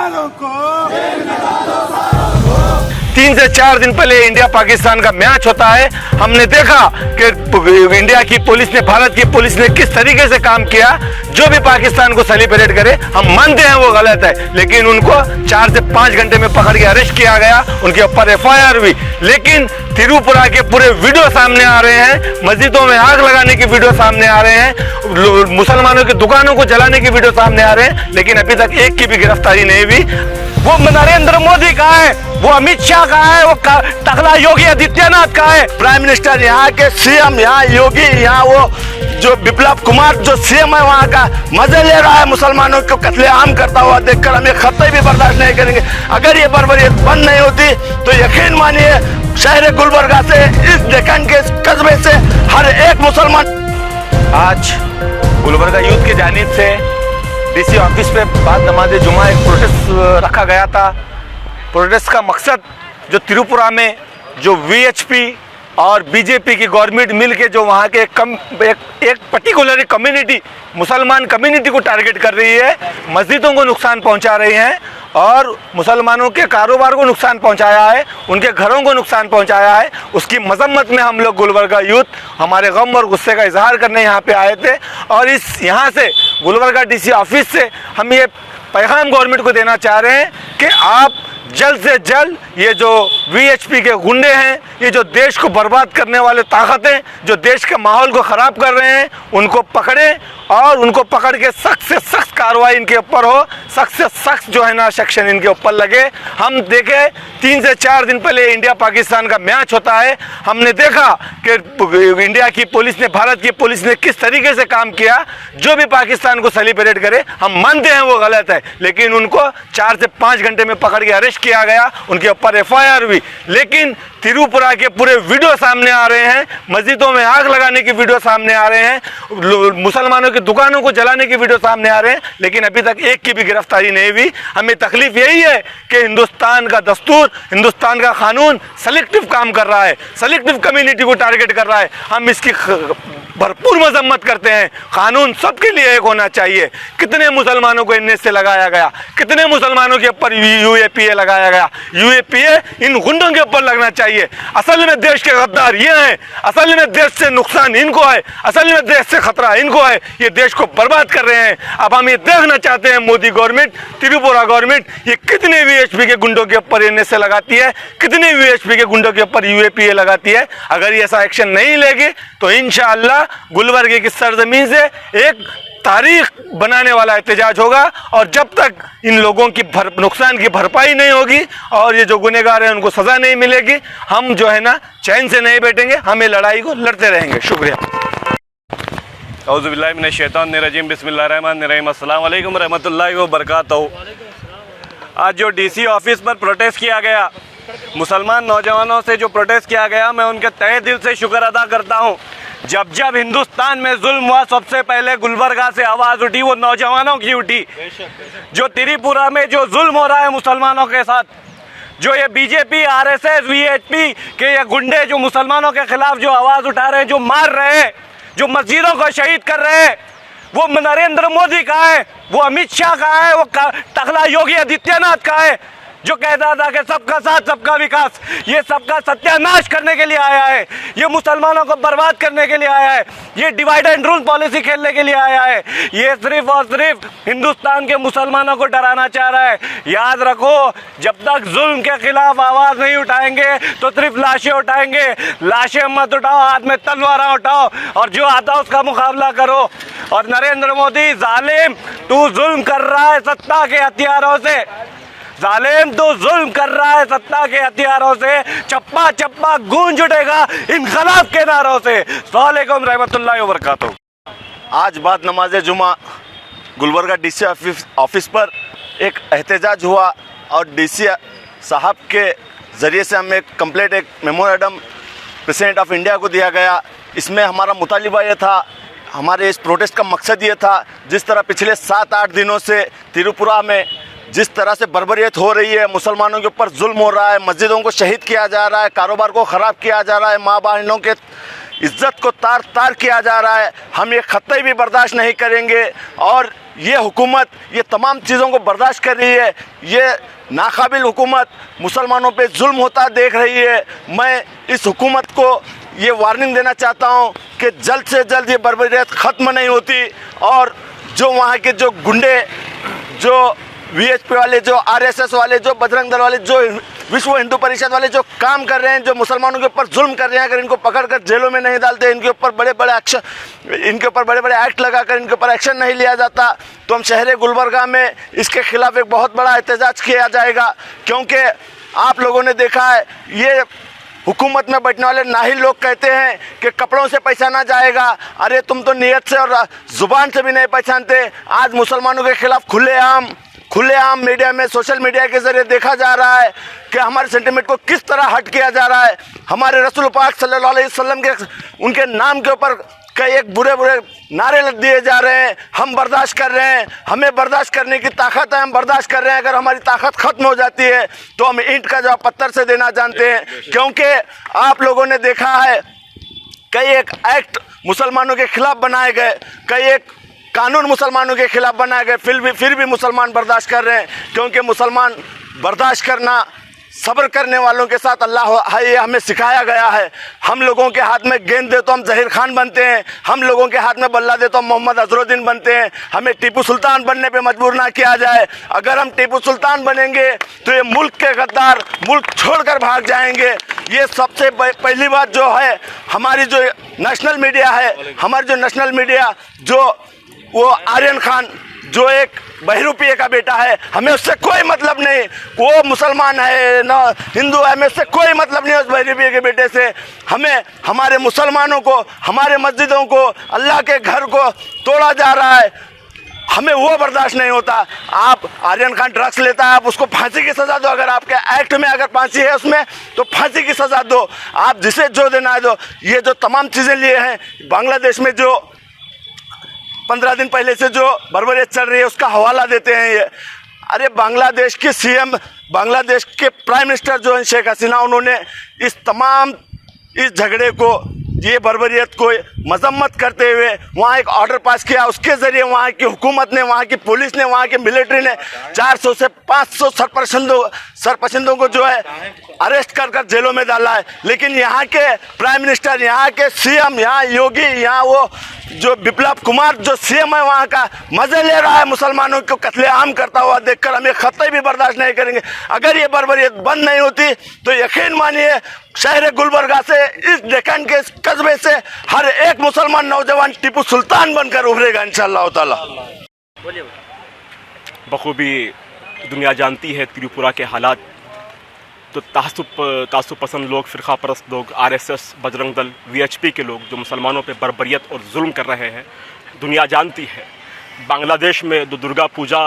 सालों को 3 से 4 दिन पहले इंडिया पाकिस्तान का मैच होता है। हमने देखा कि इंडिया की पुलिस ने, भारत की पुलिस ने किस तरीके से काम किया। जो भी पाकिस्तान को सेलिब्रेट करे, हम मानते हैं वो गलत है, लेकिन उनको 4 से 5 घंटे में पकड़ के अरेस्ट किया गया, उनके ऊपर FIR हुई। लेकिन त्रिपुरा के पूरे वीडियो सामने आ रहे हैं, मस्जिदों में आग लगाने की वीडियो सामने आ रहे हैं, मुसलमानों की दुकानों को जलाने की वीडियो सामने आ रहे हैं, लेकिन अभी तक एक की भी गिरफ्तारी नहीं हुई। वो नरेंद्र मोदी का है, वो अमित शाह का है, वो टकला योगी आदित्यनाथ का है। प्राइम मिनिस्टर यहाँ के CM, यहाँ योगी, यहाँ वो जो विप्लव कुमार जो CM है वहाँ का मजे ले रहा है। मुसलमानों को कत्लेआम करता हुआ देखकर हम ये खत्ते भी बर्दाश्त नहीं करेंगे। अगर ये बर्बरियत बंद नहीं होती तो यकीन मानिए शहर गुलबर्गा से, इस डेक्कन के कस्बे से हर एक मुसलमान। आज गुलबर्गा यूथ की जानिब से DC ऑफिस पे बाद नमाज जुमा एक प्रोटेस्ट रखा गया था। प्रोटेस्ट का मकसद जो त्रिपुरा में जो VHP और BJP की गवर्नमेंट मिल के जो वहाँ के एक पर्टिकुलर कम्युनिटी, मुसलमान कम्युनिटी को टारगेट कर रही है, मस्जिदों को नुकसान पहुँचा रही हैं और मुसलमानों के कारोबार को नुकसान पहुँचाया है, उनके घरों को नुकसान पहुँचाया है, उसकी मजम्मत में हम लोग गुलबर्गा यूथ हमारे गम और गुस्से का इजहार करने यहाँ पे आए थे। और यहाँ से गुलबर्गा DC ऑफिस से हम ये पैगाम गवर्नमेंट को देना चाह रहे हैं कि आप जल्द से जल्द ये जो VHP के गुंडे हैं, ये जो देश को बर्बाद करने वाले ताकतें जो देश के माहौल को ख़राब कर रहे हैं, उनको पकड़ें और उनको पकड़ के सख्त से सख्त कार्रवाई इनके ऊपर हो, सख्त से सख्त जो है ना सेक्शन इनके ऊपर लगे। हम देखे 3 से 4 दिन पहले इंडिया पाकिस्तान का मैच होता है, हमने देखा कि इंडिया की पुलिस ने, भारत की पुलिस ने किस तरीके से काम किया। जो भी पाकिस्तान को सेलिब्रेट करे, हम मानते हैं वो गलत है, लेकिन उनको 4 से 5 घंटे में पकड़ के अरेस्ट किया गया, उनके ऊपर FIR हुई। लेकिन त्रिपुरा के पूरे वीडियो सामने आ रहे हैं, मस्जिदों में आग लगाने की वीडियो सामने आ रहे हैं, मुसलमानों की दुकानों को जलाने की वीडियो सामने आ रहे हैं, लेकिन अभी तक एक की भी गिरफ्तारी नहीं हुई। हमें तकलीफ यही है कि हिंदुस्तान का दस्तूर, हिंदुस्तान का कानून सेलेक्टिव काम कर रहा है, सेलेक्टिव कम्युनिटी को टारगेट कर रहा है। हम इसकी भरपूर मजम्मत करते हैं। कानून सबके लिए एक होना चाहिए। कितने मुसलमानों को NS से लगाया गया, कितने मुसलमानों के ऊपर UAPA लगाया गया। UAPA इन गुंडों के ऊपर लगना चाहिए। असल में देश के गद्दार ये हैं, असल में देश से नुकसान इनको है, असल में देश से खतरा इनको है, ये देश को बर्बाद कर रहे हैं। अब हम ये देखना चाहते हैं मोदी गवर्नमेंट, त्रिपुरा गवर्नमेंट ये कितने VHP के गुंडों के ऊपर NS से लगाती है, कितने VHP के गुंडों के ऊपर UAPA लगाती है। अगर ये ऐसा एक्शन नहीं लेगी तो इंशाअल्लाह गुलबर्गे की सरजमीन से एक तारीख बनाने वाला एहतजाज होगा। और जब तक इन लोगों की नुकसान की भरपाई नहीं होगी और ये जो गुनहगार हैं उनको सज़ा नहीं मिलेगी, हम जो है ना चैन से नहीं बैठेंगे, हम ये लड़ाई को लड़ते रहेंगे। शुक्रिया। औज़ुबिल्लाहि मिनश शैतानिर-रजीम, बिस्मिल्लाहिर्रहमानिर्रहीम, अस्सलाम वालेकुम रहमतुल्लाहि व बरकातहू। आज जो DC ऑफिस पर प्रोटेस्ट किया गया, मुसलमान नौजवानों से जो प्रोटेस्ट किया गया, मैं उनके तहे दिल से शुक्र अदा करता हूँ। जब जब हिंदुस्तान में जुल्म हुआ, सबसे पहले गुलबर्गा से आवाज़ उठी, वो नौजवानों की उठी। जो त्रिपुरा में जो जुल्म हो रहा है मुसलमानों के साथ, जो ये BJP, RSS, VHP के ये गुंडे जो मुसलमानों के खिलाफ जो आवाज़ उठा रहे हैं, जो मार रहे हैं, जो मस्जिदों को शहीद कर रहे हैं, वो नरेंद्र मोदी का है, वो अमित शाह का है, वो टकला योगी आदित्यनाथ का है, जो कहता था कि सबका साथ सबका विकास। ये सबका सत्यानाश करने के लिए आया है, ये मुसलमानों को बर्बाद करने के लिए आया है, ये डिवाइड एंड रूल पॉलिसी खेलने के लिए आया है। ये सिर्फ और सिर्फ हिंदुस्तान के मुसलमानों को डराना चाह रहा है। याद रखो, जब तक जुल्म के खिलाफ आवाज़ नहीं उठाएंगे तो सिर्फ लाशें उठाएंगे। लाशें मत उठाओ, हाथ में तलवार उठाओ और जो आता है उसका मुकाबला करो। और नरेंद्र मोदी जालिम, तू जुल्म कर रहा है सत्ता के हथियारों से, जालिम तो जुल्म कर रहा है सत्ता के हथियारों से। चप्पा चप्पा गूंज उठेगा इनकलाब के नारों से। अस्सलाम वालेकुम रहमतुल्लाहि व बरकातहू। आज बाद नमाज जुमा गुलबर्गा DC ऑफिस पर एक एहतजाज हुआ और DC साहब के ज़रिए से हमें कंप्लीट एक मेमोरेंडम प्रेसिडेंट ऑफ इंडिया को दिया गया। इसमें हमारा मुतालिबा ये था, हमारे इस प्रोटेस्ट का मकसद ये था, जिस तरह पिछले 7-8 दिनों से त्रिपुरा में जिस तरह से बर्बरियत हो रही है, मुसलमानों के ऊपर जुल्म हो रहा है, मस्जिदों को शहीद किया जा रहा है, कारोबार को ख़राब किया जा रहा है, माँ बहनों के इज्जत को तार तार किया जा रहा है, हम ये खत्ते भी बर्दाश्त नहीं करेंगे। और ये हुकूमत ये तमाम चीज़ों को बर्दाश्त कर रही है। ये नाकाबिल हुकूमत मुसलमानों पे जुल्म होता देख रही है। मैं इस हुकूमत को ये वार्निंग देना चाहता हूँ कि जल्द से जल्द ये बर्बरियत ख़त्म नहीं होती और जो वहाँ के जो गुंडे, जो वीएचपी वाले, जो आरएसएस वाले, जो बजरंग दल वाले, जो विश्व हिंदू परिषद वाले जो काम कर रहे हैं, जो मुसलमानों के ऊपर जुल्म कर रहे हैं, अगर इनको पकड़कर जेलों में नहीं डालते, इनके ऊपर बड़े बड़े एक्ट लगाकर इनके ऊपर एक्शन नहीं लिया जाता, तो हम शहर गुलबर्गा में इसके खिलाफ एक बहुत बड़ा एहतजाज किया जाएगा। क्योंकि आप लोगों ने देखा है, ये हुकूमत में बैठने वाले नाहिल लोग कहते हैं कि कपड़ों से पहचाना जाएगा। अरे तुम तो नीयत से और ज़ुबान से भी नहीं पहचानते। आज मुसलमानों के खिलाफ खुलेआम मीडिया में, सोशल मीडिया के जरिए देखा जा रहा है कि हमारे सेंटिमेंट को किस तरह हट किया जा रहा है। हमारे रसूल पाक सल्लल्लाहु अलैहि वसल्लम के उनके नाम के ऊपर कई एक बुरे नारे लग दिए जा रहे हैं। हम बर्दाश्त कर रहे हैं, हमें बर्दाश्त करने की ताकत है, हम बर्दाश्त कर रहे हैं। अगर हमारी ताकत ख़त्म हो जाती है तो हम ईंट का जवाब पत्थर से देना जानते हैं। क्योंकि आप लोगों ने देखा है कई एक एक्ट मुसलमानों के खिलाफ बनाए गए, कई एक कानून मुसलमानों के खिलाफ बनाए गए, फिर भी मुसलमान बर्दाश्त कर रहे हैं। क्योंकि मुसलमान बर्दाश्त करना, सब्र करने वालों के साथ अल्लाह ये हमें सिखाया गया है। हम लोगों के हाथ में गेंद दे तो हम जहीर खान बनते हैं, हम लोगों के हाथ में बल्ला दे तो हम मोहम्मद अजरुद्दीन बनते हैं। हमें टीपू सुल्तान बनने पे मजबूर ना किया जाए। अगर हम टीपू सुल्तान बनेंगे तो ये मुल्क के गद्दार मुल्क छोड़कर भाग जाएंगे। ये सबसे पहली बात जो है, हमारी जो नेशनल मीडिया है, हमारी जो नेशनल मीडिया जो वो आर्यन खान जो एक बहरूपिये का बेटा है, हमें उससे कोई मतलब नहीं। वो मुसलमान है ना हिंदू है, हमें उससे कोई मतलब नहीं उस बहरूपिये के बेटे से। हमें हमारे मुसलमानों को, हमारे मस्जिदों को, अल्लाह के घर को तोड़ा जा रहा है, हमें वो बर्दाश्त नहीं होता। आप आर्यन खान ड्रग्स लेता है, आप उसको फांसी की सज़ा दो। अगर आपके एक्ट में अगर फांसी है उसमें तो फांसी की सज़ा दो। आप जिसे जो देना है दो। ये जो तमाम चीज़ें लिए हैं, बांग्लादेश में जो 15 दिन पहले से जो बर्बरियत चल रही है उसका हवाला देते हैं ये। अरे बांग्लादेश के सीएम, बांग्लादेश के प्राइम मिनिस्टर जो हैं शेख हसीना, उन्होंने इस झगड़े को, ये बर्बरियत को मजम्मत करते हुए वहाँ एक ऑर्डर पास किया। उसके ज़रिए वहाँ की हुकूमत ने, वहाँ की पुलिस ने, वहाँ की मिलिट्री ने 400 से 500 सरपसंदों को जो है अरेस्ट कर जेलों में डाला है। लेकिन यहाँ के प्राइम मिनिस्टर, यहाँ के सीएम, यहाँ योगी, यहाँ वो जो बिप्लब कुमार जो सीएम है वहाँ का, मज़े ले रहा है मुसलमानों को कत्लेआम करता हुआ देखकर। हम ये खतरे भी बर्दाश्त नहीं करेंगे। अगर ये बर्बरियत बंद नहीं होती तो यकीन मानिए शहर गुलबर्गा से, इस डेक्कन के इस कस्बे से हर एक मुसलमान नौजवान टीपू सुल्तान बनकर उभरेगा इंशाअल्लाह ताला। बखूबी दुनिया जानती है त्रिपुरा के हालात। तो तासुब पसंद लोग, फ़िरका परस्त लोग, आरएसएस, बजरंग दल, वीएचपी के लोग जो मुसलमानों पे बर्बरियत और जुल्म कर रहे हैं, दुनिया जानती है। बांग्लादेश में दुर्गा पूजा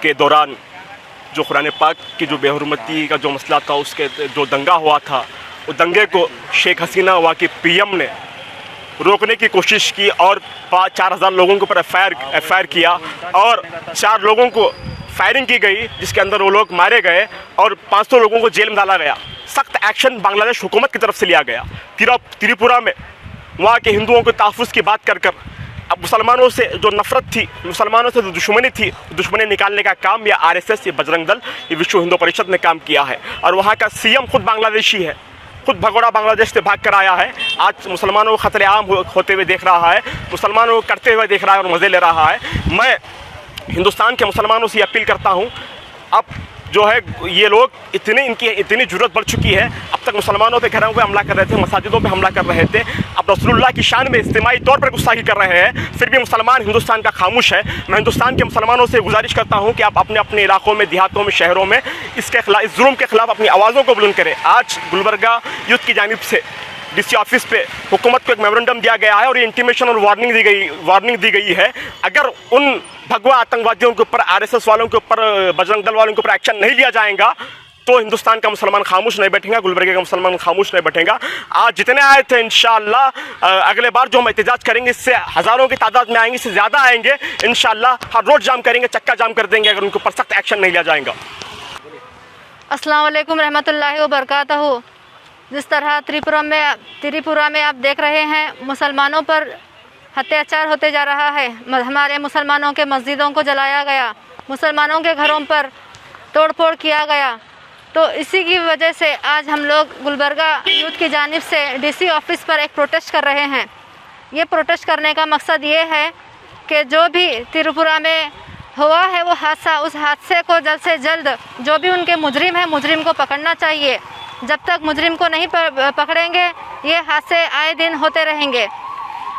के दौरान जो कुरान पाक की जो बेहुरमती का जो मसला था, उसके जो दंगा हुआ था, वो दंगे को शेख हसीना वहाँ की पीएम ने रोकने की कोशिश की और 4,000 लोगों के ऊपर एफ.आई.आर किया और 4 लोगों को फायरिंग की गई, जिसके अंदर वो लोग मारे गए और 500 लोगों को जेल में डाला गया। सख्त एक्शन बांग्लादेश हुकूमत की तरफ से लिया गया। त्रिपुरा में वहाँ के हिंदुओं के तहफ़्फ़ुज़ की बात कर अब मुसलमानों से जो नफ़रत थी, मुसलमानों से जो दुश्मनी थी, दुश्मनी निकालने का काम या आरएसएस, ये बजरंग दल, ये विश्व हिंदू परिषद ने काम किया है। और वहाँ का सीएम खुद बांग्लादेशी है, खुद भगोड़ा बांग्लादेश से भाग कर आया है। आज मुसलमानों को खतरे आम होते हुए देख रहा है, मुसलमानों को करते हुए देख रहा है और मज़े ले रहा है। मैं हिंदुस्तान के मुसलमानों से अपील करता हूँ, अब जो है ये लोग इनकी इतनी ज़रूरत बढ़ चुकी है। अब तक मुसलमानों पे घरों पे हमला कर रहे थे, मसाजिदों पे हमला कर रहे थे, अब रसूलुल्लाह की शान में इज्तिमाई तौर पर गुस्ताखी कर रहे हैं, फिर भी मुसलमान हिंदुस्तान का खामोश है। मैं हिंदुस्तान के मुसलमानों से गुजारिश करता हूँ कि आप अपने अपने इलाकों में, देहातों में, शहरों में इसके खिलाफ, इस जुल्म के खिलाफ अपनी आवाज़ों को बुलंद करें। आज गुलबर्गा यूथ की जानिब से डीसी ऑफिस पे हुकूमत को एक मेमोरेंडम दिया गया है और ये इंटीमेशन और वार्निंग दी गई है। अगर उन भगवा आतंकवादियों के ऊपर, आरएसएस वालों के ऊपर, बजरंग दल वालों के ऊपर एक्शन नहीं लिया जाएगा तो हिंदुस्तान का मुसलमान खामोश नहीं बैठेगा, गुलबर्गे का मुसलमान खामोश नहीं बैठेगा। आज जितने आए थे इंशाअल्लाह अगले बार जो हम एहतजाज करेंगे इससे हज़ारों की तादाद में आएंगे, इससे ज़्यादा आएंगे इंशाअल्लाह। हर रोड जाम करेंगे, चक्का जाम कर देंगे अगर उनके ऊपर सख्त एक्शन नहीं लिया जाएगा। अस्सलाम वालेकुम रहमतुल्लाहि व बरकातहू। जिस तरह त्रिपुरा में आप देख रहे हैं मुसलमानों पर अत्याचार होते जा रहा है। हमारे मुसलमानों के मस्जिदों को जलाया गया, मुसलमानों के घरों पर तोड़फोड़ किया गया। तो इसी की वजह से आज हम लोग गुलबर्गा यूथ की जानिब से डीसी ऑफिस पर एक प्रोटेस्ट कर रहे हैं। ये प्रोटेस्ट करने का मकसद ये है कि जो भी त्रिपुरा में हुआ है वो हादसा, उस हादसे को जल्द से जल्द जो भी उनके मुजरिम हैं, मुजरिम को पकड़ना चाहिए। जब तक मुजरिम को नहीं पकड़ेंगे ये हादसे आए दिन होते रहेंगे।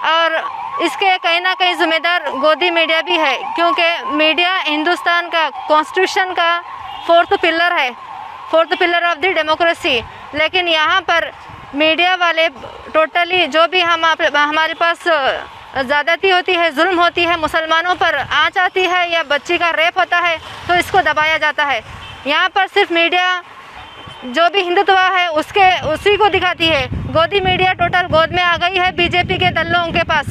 और इसके कहीं ना कहीं ज़िम्मेदार गोदी मीडिया भी है, क्योंकि मीडिया हिंदुस्तान का कॉन्स्टिट्यूशन का फोर्थ पिलर है, fourth pillar of the democracy. लेकिन यहाँ पर मीडिया वाले टोटली जो भी हमारे पास ज़्यादती होती है, जुल्म होती है, मुसलमानों पर आँच आती है या बच्ची का रेप होता है तो इसको दबाया जाता है। यहाँ पर सिर्फ मीडिया जो भी हिंदुत्व है उसी को दिखाती है। गोदी मीडिया टोटल गोद में आ गई है बीजेपी के दल लोगों के पास,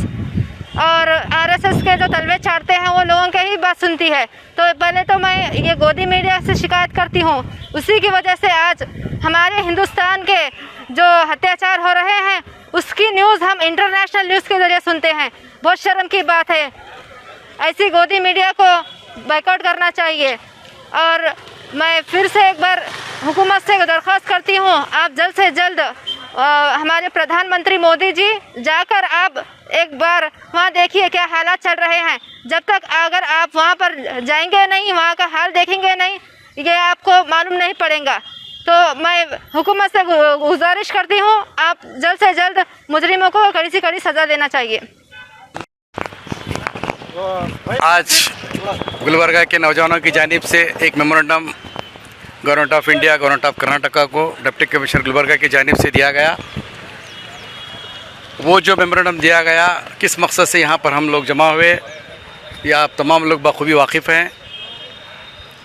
और आरएसएस के जो तलवे चाटते हैं वो लोगों के ही बात सुनती है। तो पहले तो मैं ये गोदी मीडिया से शिकायत करती हूँ। उसी की वजह से आज हमारे हिंदुस्तान के जो अत्याचार हो रहे हैं उसकी न्यूज़ हम इंटरनेशनल न्यूज़ के ज़रिए सुनते हैं। बहुत शर्म की बात है। ऐसी गोदी मीडिया को बायकॉट करना चाहिए। और मैं फिर से एक बार हुकूमत से दरख्वास्त करती हूँ, आप जल्द से जल्द हमारे प्रधानमंत्री मोदी जी जाकर आप एक बार वहाँ देखिए क्या हालात चल रहे हैं। जब तक अगर आप वहाँ पर जाएंगे नहीं, वहाँ का हाल देखेंगे नहीं, ये आपको मालूम नहीं पड़ेगा। तो मैं हुकूमत से गुजारिश करती हूँ, आप जल्द से जल्द मुजरिमों को कड़ी से कड़ी सज़ा देना चाहिए। आज गुलबर्गा के नौजवानों की जानिब से एक memorandum government of India, government of Karnataka को डिप्टी कमिश्नर गुलबर्गा की जानिब से दिया गया। वो जो मेमोरेंडम दिया गया किस मकसद से यहाँ पर हम लोग जमा हुए, या आप तमाम लोग बखूबी वाकिफ़ हैं।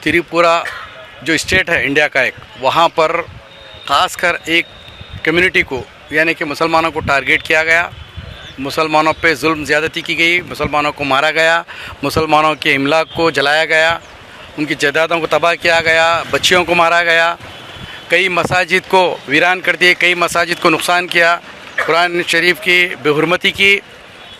त्रिपुरा जो स्टेट है इंडिया का एक, वहाँ पर ख़ासकर एक कम्युनिटी को यानी कि मुसलमानों को टारगेट किया गया। मुसलमानों पे जुल्म ज़्यादती की गई, मुसलमानों को मारा गया, मुसलमानों के इमलाक को जलाया गया, उनकी जायदादों को तबाह किया गया, बच्चियों को मारा गया, कई मसाजिद को वीरान कर दिए, कई मसाजिद को नुकसान किया, कुरान शरीफ की बेहुरमती की,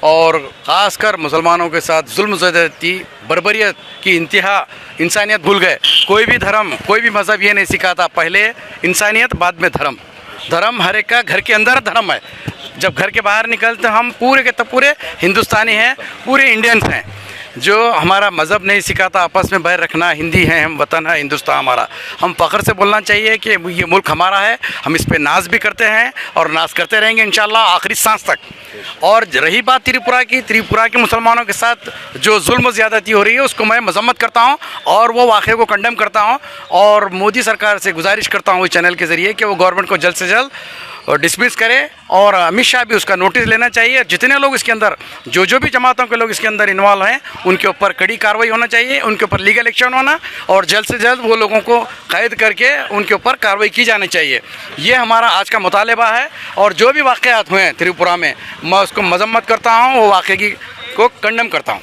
और ख़ासकर मुसलमानों के साथ जुल्म ज़्यादती, बर्बरियत की इंतहा। इंसानियत भूल गए। कोई भी धर्म, कोई भी मज़हब ये नहीं सिखाता पहले इंसानियत बाद में धर्म। धर्म हर एक का घर के अंदर धर्म है। जब घर के बाहर निकलते हम पूरे के तब पूरे हिंदुस्तानी हैं, पूरे इंडियंस हैं। जो हमारा मज़हब नहीं सिखाता आपस में बैर रखना, हिंदी है हम, वतन है हिंदुस्तान हमारा। हम फ़ख्र से बोलना चाहिए कि ये मुल्क हमारा है। हम इस पे नाज भी करते हैं और नाज करते रहेंगे इंशाल्लाह आखिरी सांस तक। और रही बात त्रिपुरा की, त्रिपुरा के मुसलमानों के साथ जो जुल्म ज़्यादती हो रही है उसको मैं मजम्मत करता हूँ और वो वाक़े को कंडेम करता हूँ। और मोदी सरकार से गुजारिश करता हूँ इस चैनल के ज़रिए कि वो गवर्नमेंट को जल्द से जल्द डिसमिस करे, और अमित शाह भी उसका नोटिस लेना चाहिए। जितने लोग इसके अंदर, जो भी जमातों के लोग इसके अंदर इन्वॉल्व हैं, उनके ऊपर कड़ी कार्रवाई होना चाहिए, उनके ऊपर लीगल एक्शन होना, और जल्द से जल्द वो लोगों को कैद करके उनके ऊपर कार्रवाई की जानी चाहिए। ये हमारा आज का मुतालबा है। और जो भी वाक़यात हुए हैं त्रिपुरा में, मैं उसको मजम्मत करता हूँ, वो वाक़े को कंडेम करता हूँ।